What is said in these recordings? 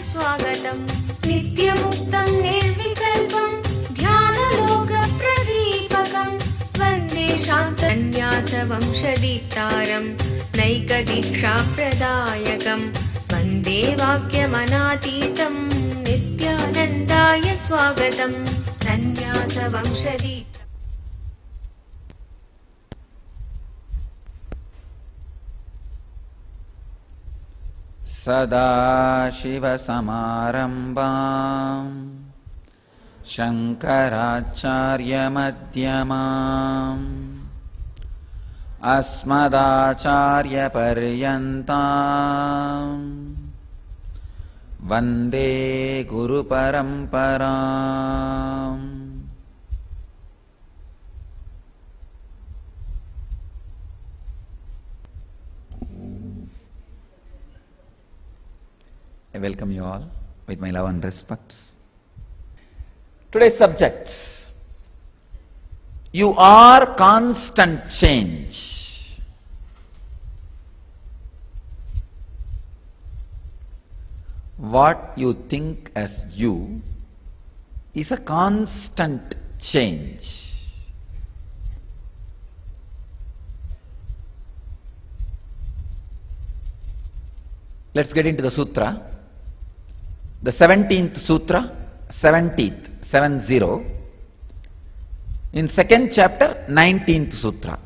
स्वागतम् नित्यमुक्तं निर्विकल्पं ध्यानलोकप्रदीपकं वन्दे शान्तन्यासवंशदीप्तारं नैकदीक्षाप्रदायकं वन्दे वाक्यमनातीतं नित्यानन्दाय स्वागतं सन्न्यासवंशदीप्तारम्। सदाशिवसमारम्भां शङ्कराचार्यमध्यमाम् अस्मदाचार्यपर्यन्तां वन्दे गुरुपरम्पराम्। I welcome you all with my love and respects. Today's subject, you are constant change. What you think as you is a constant change. Let's get into the sutra. The 17th sutra, 70th, 70, in second chapter, 19th sutra.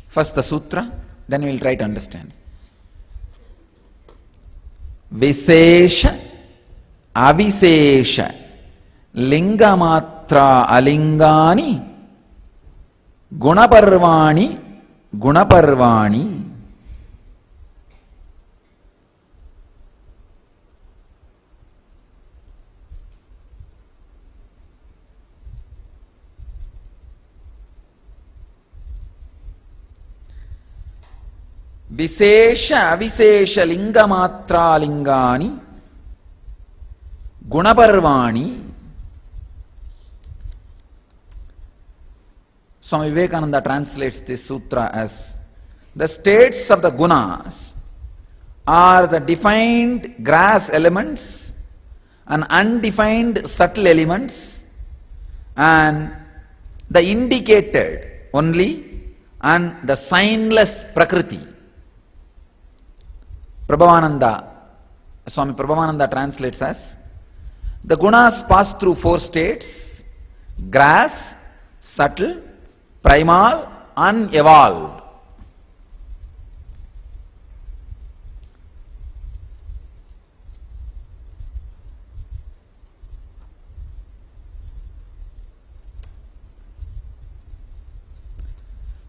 First the sutra, then we will try to understand. Visesha, avisesha, lingamatra alingani gunaparvani gunaparvani. Visesha avisesha lingamatra lingani gunaparvani. Swami Vivekananda translates this sutra as the states of the gunas are the defined grass elements and undefined subtle elements and the indicated only and the signless prakriti. Swami Prabhavananda translates as the gunas pass through four states: grass, subtle, primal, unevolved.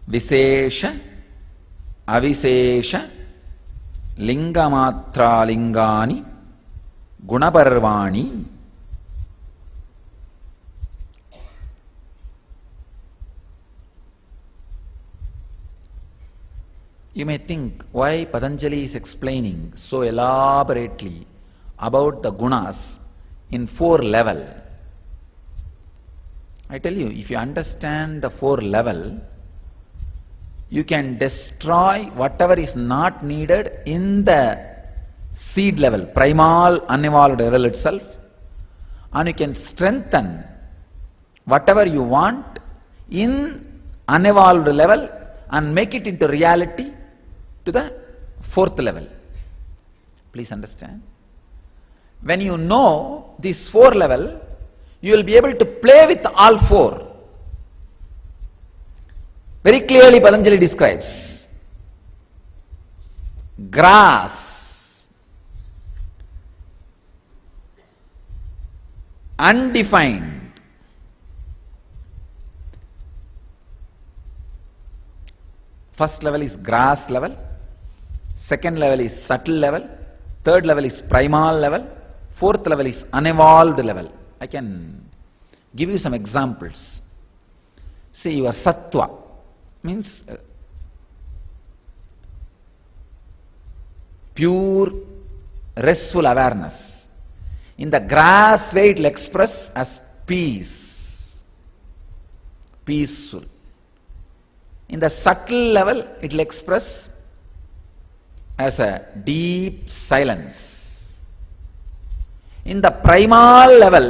Visesha, avisesha, lingamatra lingani, gunaparvani. You may think why Patanjali is explaining so elaborately about the gunas in four level. I tell you, if you understand the four level, you can destroy whatever is not needed in the seed level, primal, unevolved level itself, and you can strengthen whatever you want in unevolved level and make it into reality to the fourth level. Please understand. When you know this four level, you will be able to play with all four. Very clearly Patanjali describes grass, undefined, first level is grass level, second level is subtle level, third level is primal level, fourth level is unevolved level. I can give you some examples. See, your sattva means pure restful awareness. In the grass way it will express as peace. peaceful. In the subtle level, it will express as a deep silence. In the primal level,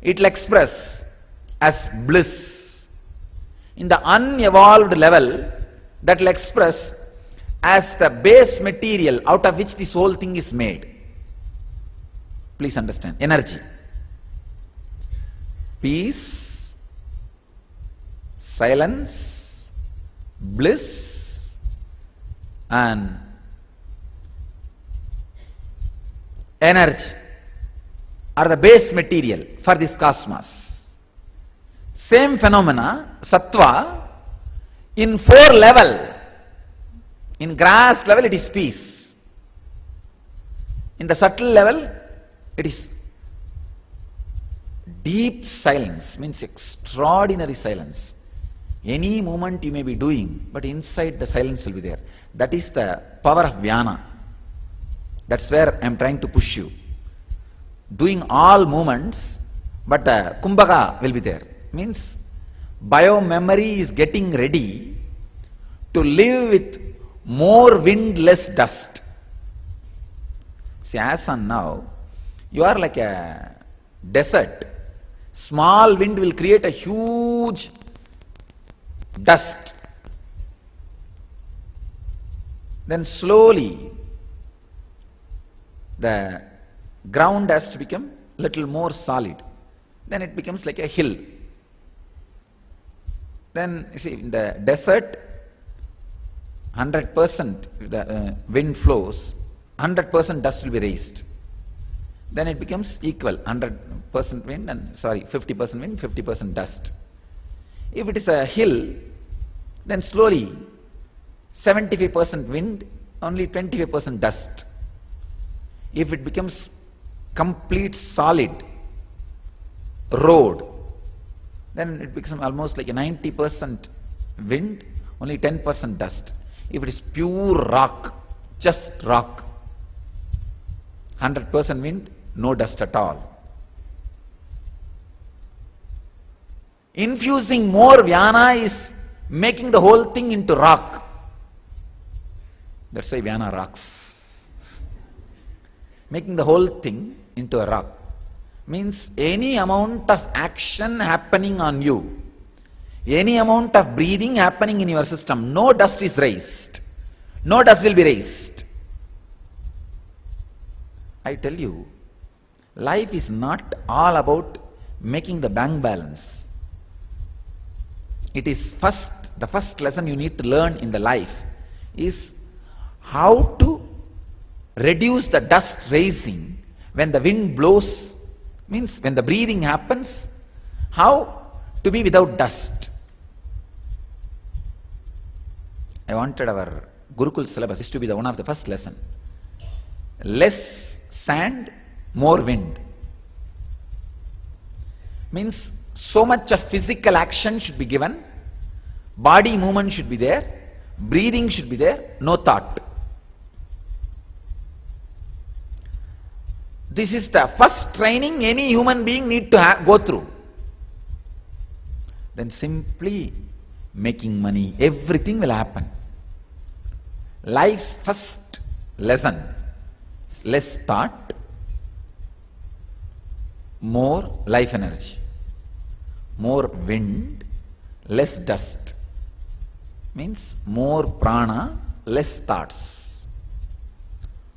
it will express as bliss. In the unevolved level, that will express as the base material out of which this whole thing is made. Please understand. Energy. Peace, silence, bliss, and energy are the base material for this cosmos. Same phenomena, sattva, in 4 level. In grass level it is peace. In the subtle level it is deep silence, means extraordinary silence. Any movement you may be doing, but inside the silence will be there. That is the power of Vyana. That's where I am trying to push you. Doing all movements, but the Kumbhaka will be there. Means bio-memory is getting ready to live with more wind, less dust. See, as on now, you are like a desert. Small wind will create a huge dust. Then slowly, the ground has to become little more solid. Then it becomes like a hill. Then, you see, in the desert, 100% the wind flows, 100% dust will be raised. Then it becomes equal, 100% wind and 50% wind, 50% dust. If it is a hill, then slowly 75% wind, only 25% dust. If it becomes complete solid road, then it becomes almost like a 90% wind, only 10% dust. If it is pure rock, just rock, 100% wind, no dust at all. Infusing more Vyana is making the whole thing into rock. That's why Vyana rocks. Making the whole thing into a rock means any amount of action happening on you, any amount of breathing happening in your system, no dust is raised. No dust will be raised. I tell you, life is not all about making the bank balance. It is the first lesson you need to learn in the life is how to reduce the dust raising when the wind blows, means when the breathing happens, how to be without dust. I wanted our Gurukul syllabus is to be the one of the first lesson. Less sand, more wind. Means so much of physical action should be given, body movement should be there, breathing should be there, no thought. This is the first training any human being need to go through. Then simply making money, everything will happen. Life's first lesson, less thought, more life energy, more wind, less dust. Means more prana, less thoughts,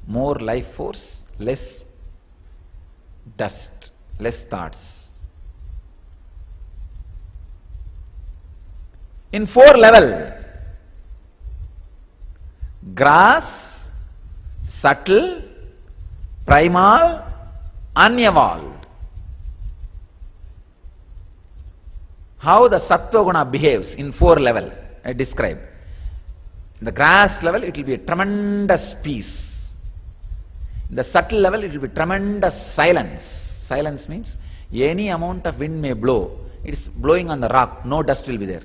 more life force, less dust, less thoughts. In 4 level, grass, subtle, primal, unevolved. How the sattva guna behaves in 4 level, I described. In the grass level, it will be a tremendous peace. In the subtle level, it will be tremendous silence. Silence means any amount of wind may blow. It is blowing on the rock, no dust will be there.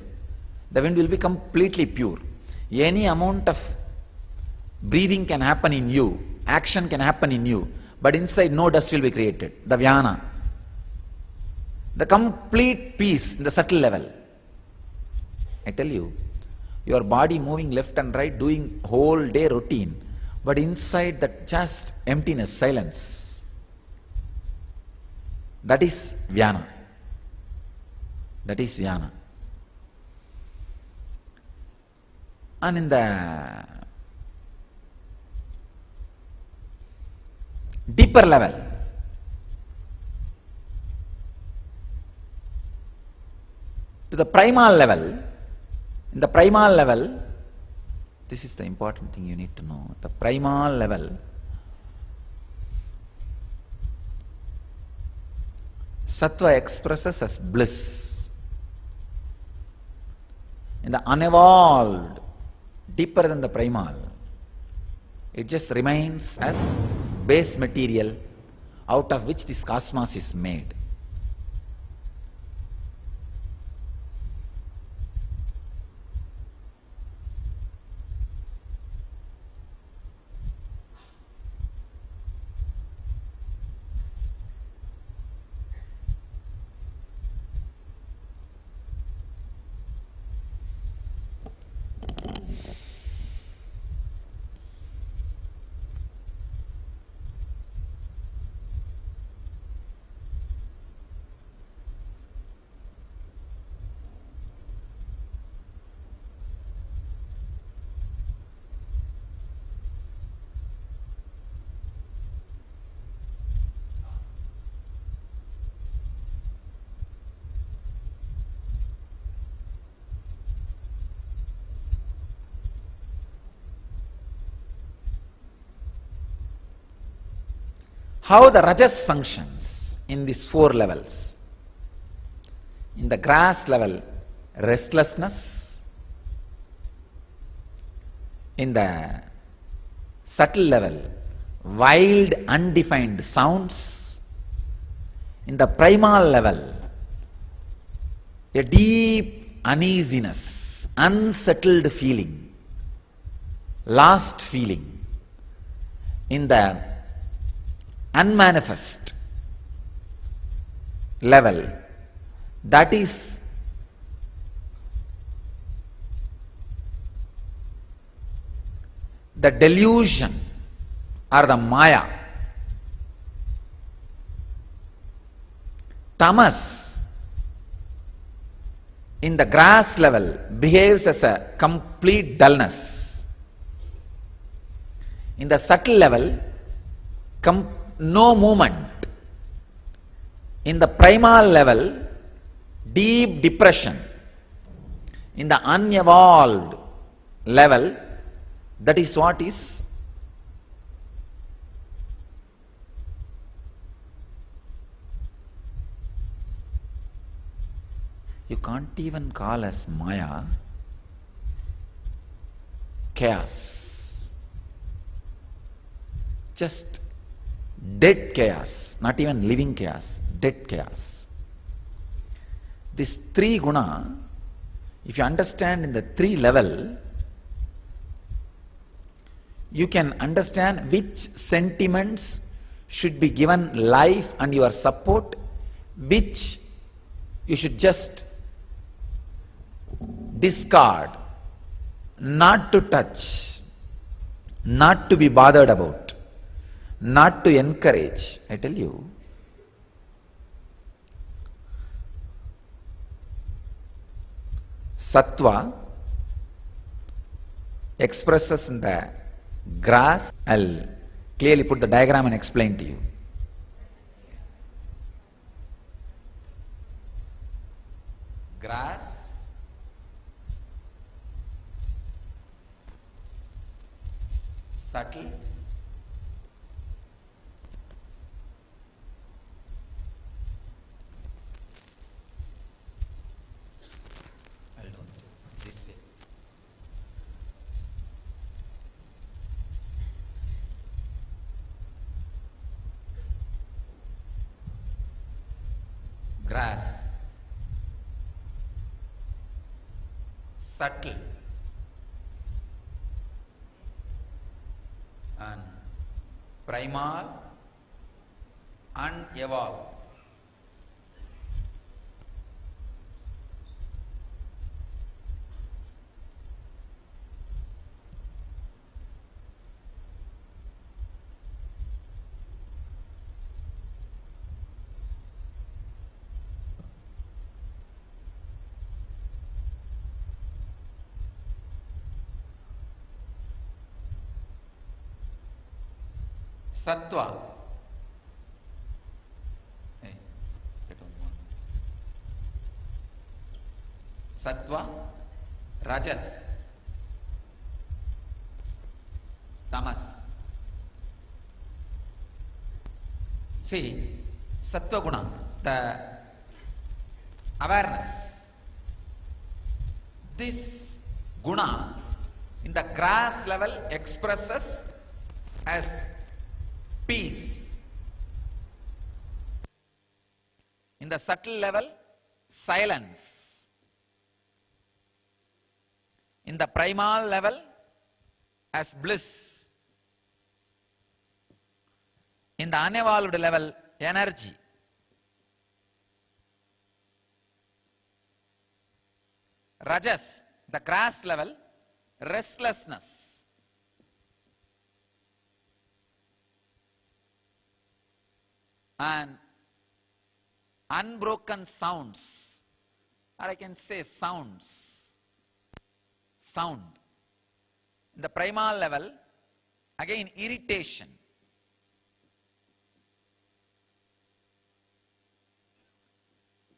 The wind will be completely pure. Any amount of breathing can happen in you, action can happen in you, but inside no dust will be created. The Vyana. The complete peace in the subtle level. I tell you, your body moving left and right, doing whole day routine, but inside that just emptiness, silence. That is Vyana. That is Vyana. And in the deeper level, to the primal level, in the primal level, this is the important thing you need to know. The primal level, Sattva expresses as bliss. In the unevolved, deeper than the primal, it just remains as base material out of which this cosmos is made. How the rajas functions in these four levels. In the grass level, restlessness. In the subtle level, wild, undefined sounds. In the primal level, a deep uneasiness, unsettled feeling, lost feeling. In the unmanifest level, that is the delusion or the Maya. Tamas in the grass level behaves as a complete dullness. In the subtle level, no movement. In the primal level, deep depression. In the unevolved level, that is what is you can't even call as Maya, chaos. Just dead chaos, not even living chaos, dead chaos. This three guna, if you understand in the three level, you can understand which sentiments should be given life and your support, which you should just discard, not to touch, not to be bothered about, not to encourage. I tell you, Sattva expresses in the grass. I'll clearly put the diagram and explain to you. Grass, subtle, grass, subtle, and primal, unevolved. Sattva. Hey, Sattva, Rajas, Tamas. See, Sattva Guna, the awareness. This Guna in the grass level expresses as peace. In the subtle level, silence. In the primal level, as bliss. In the unevolved level, energy. Rajas, the grass level, restlessness. And unbroken sounds, or I can say sounds. Sound. In the primal level, again irritation.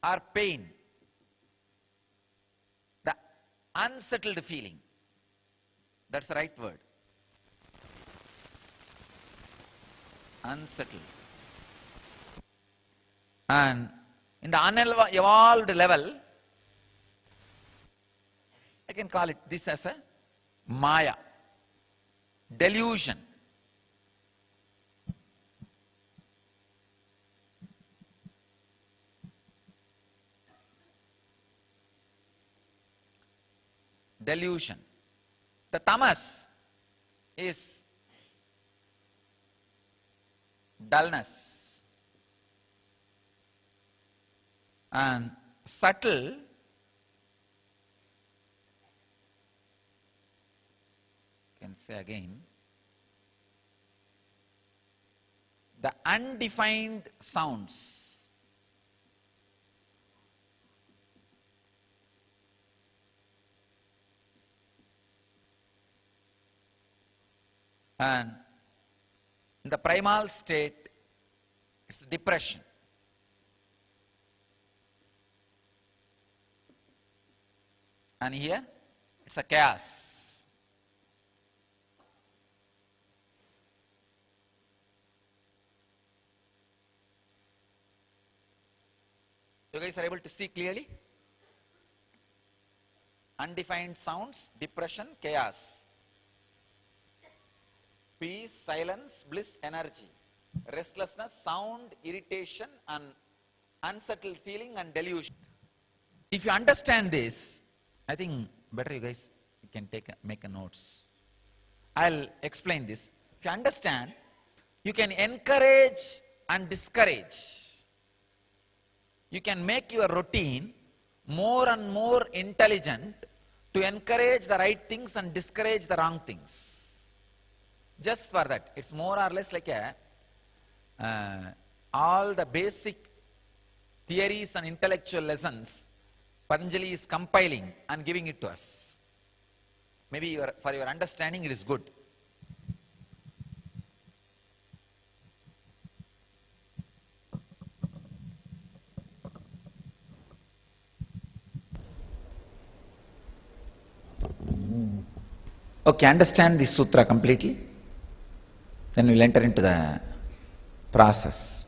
Or pain. The unsettled feeling. That's the right word. Unsettled. And in the unevolved level, I can call it this as a Maya, delusion. Delusion. The tamas is dullness. And subtle can say again, the undefined sounds. And in the primal state, it's depression. And here, it's a chaos. You guys are able to see clearly? Undefined sounds, depression, chaos. Peace, silence, bliss, energy. Restlessness, sound, irritation, and unsettled feeling and delusion. If you understand this, I think better you guys can make a notes. I'll explain this. If you understand, you can encourage and discourage. You can make your routine more and more intelligent to encourage the right things and discourage the wrong things. Just for that, it's more or less like all the basic theories and intellectual lessons Patanjali is compiling and giving it to us. Maybe for your understanding it is good. Okay, understand this sutra completely. Then we'll enter into the process.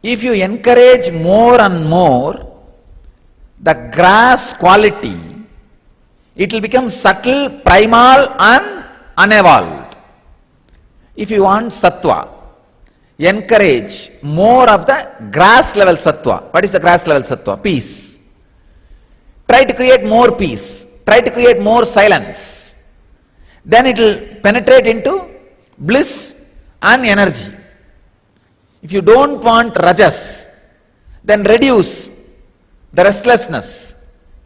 If you encourage more and more the grass quality, it will become subtle, primal and unevolved. If you want sattva, encourage more of the grass level sattva. What is the grass level sattva? Peace. Try to create more peace. Try to create more silence. Then it will penetrate into bliss and energy. If you don't want rajas, then reduce the restlessness,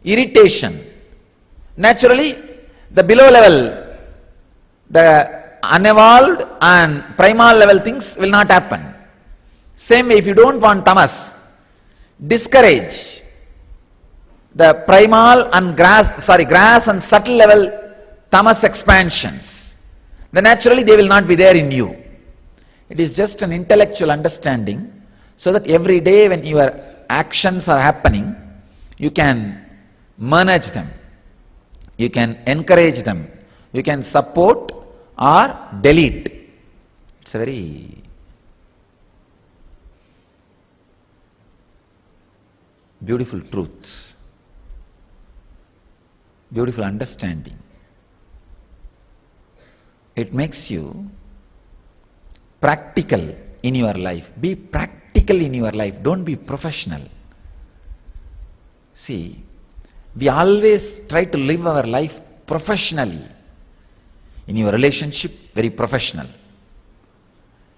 irritation. Naturally, the below level, the unevolved and primal level things will not happen. Same way, if you don't want tamas, discourage the primal and grass and subtle level tamas expansions. Then naturally they will not be there in you. It is just an intellectual understanding, so that every day when your actions are happening, you can manage them, you can encourage them, you can support or delete. It's a very beautiful truth, beautiful understanding. It makes you practical in your life. Be practical in your life, don't be professional. See, we always try to live our life professionally. In your relationship, very professional.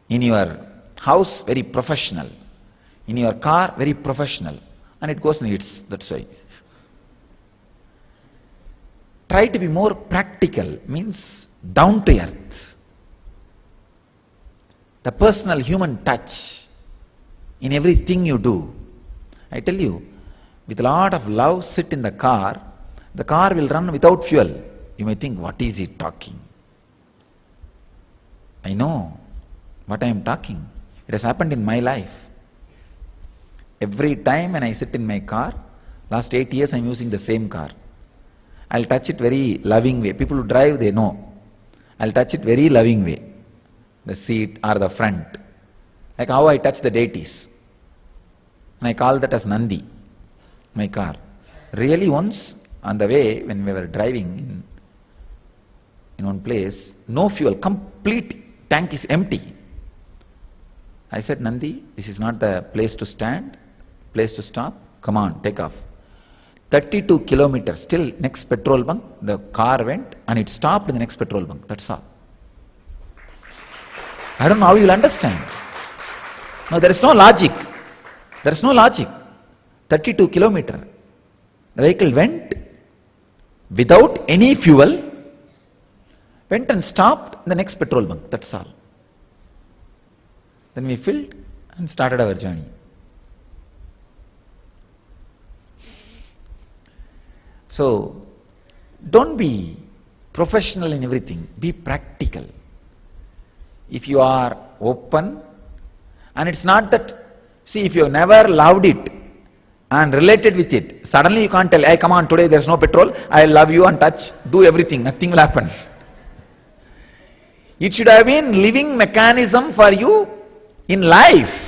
In your house, very professional. In your car, very professional. And it goes needs, that's why. Try to be more practical, means down to earth. The personal human touch in everything you do. I tell you, with a lot of love, sit in the car will run without fuel. You may think, what is he talking? I know what I am talking. It has happened in my life. Every time when I sit in my car, last 8 years I am using the same car. I'll touch it very loving way. People who drive, they know. I'll touch it very loving way. The seat or the front. Like how I touch the deities. And I call that as Nandi, my car. Really once on the way when we were driving in one place, no fuel, complete tank is empty. I said, Nandi, this is not the place to stand, place to stop. Come on, take off. 32 kilometers, still next petrol bunk, the car went and it stopped in the next petrol bunk. That's all. I don't know how you'll understand. No, there is no logic. There is no logic. 32 kilometers. The vehicle went without any fuel, went and stopped in the next petrol bunk. That's all. Then we filled and started our journey. So, don't be professional in everything. Be practical. If you are open, and it's not that, see, if you never loved it and related with it, suddenly you can't tell, hey, come on, today there's no petrol, I love you and touch, do everything, nothing will happen. It should have been living mechanism for you in life.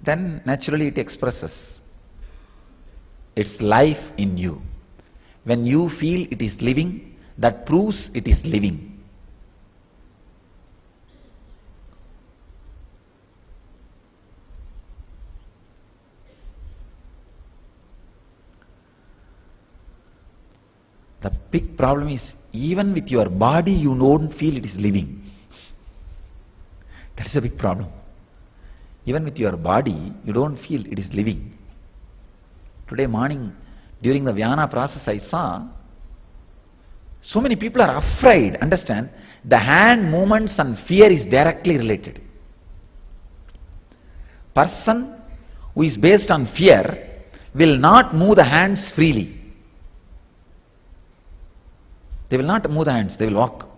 Then naturally it expresses its life in you. When you feel it is living, that proves it is living. The big problem is, even with your body you don't feel it is living. That is a big problem. Even with your body, you don't feel it is living. Today morning, during the Vyana process, I saw so many people are afraid. Understand, the hand movements and fear is directly related. Person who is based on fear will not move the hands freely. They will not move the hands, they will walk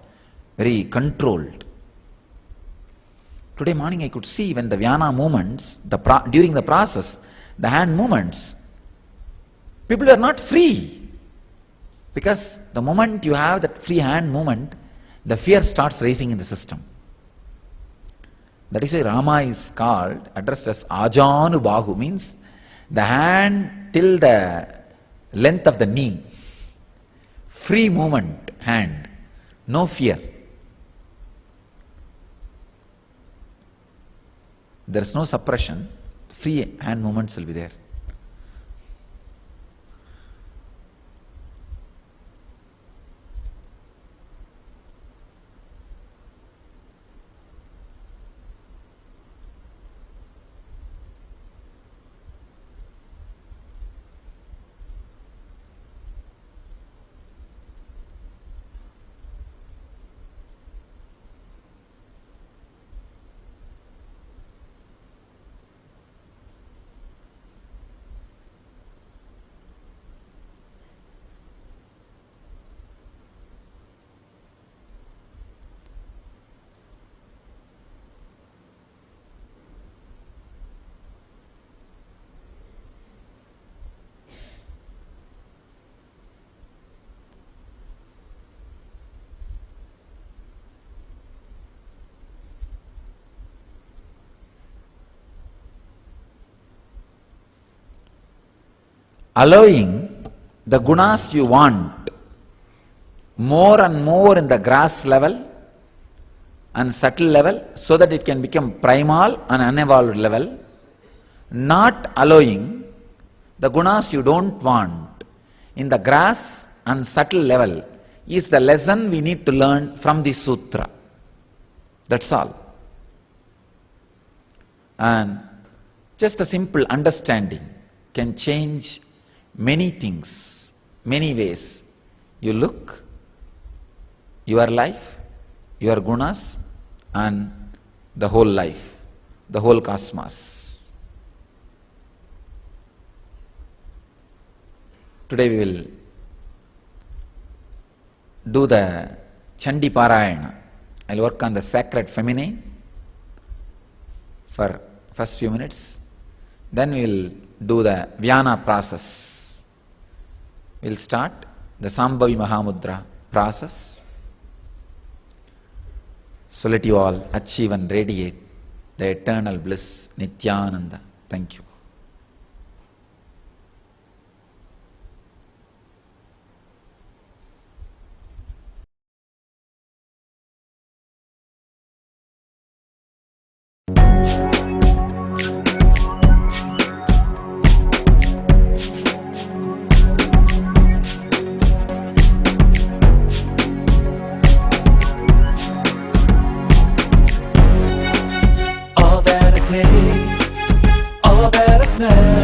very controlled. Today morning I could see when the Vyana movements, during the process, the hand movements, people are not free. Because the moment you have that free hand movement, the fear starts rising in the system. That is why Rama is called, addressed as Ajanu Bahu, means the hand till the length of the knee. Free movement, hand, no fear. There is no suppression, free hand movements will be there. allowing the gunas you want more and more in the grass level and subtle level so that it can become primal and unevolved level, not allowing the gunas you don't want in the grass and subtle level is the lesson we need to learn from the sutra. That's all. And just a simple understanding can change many things, many ways. You look, your life, your gunas, and the whole life, the whole cosmos. Today we will do the Chandi Parayana. I'll work on the sacred feminine for first few minutes. Then we will do the Vyana process. We'll start the Sambhavi Mahamudra process. So let you all achieve and radiate the eternal bliss, Nityananda. Thank you. All that I taste, all that I smell,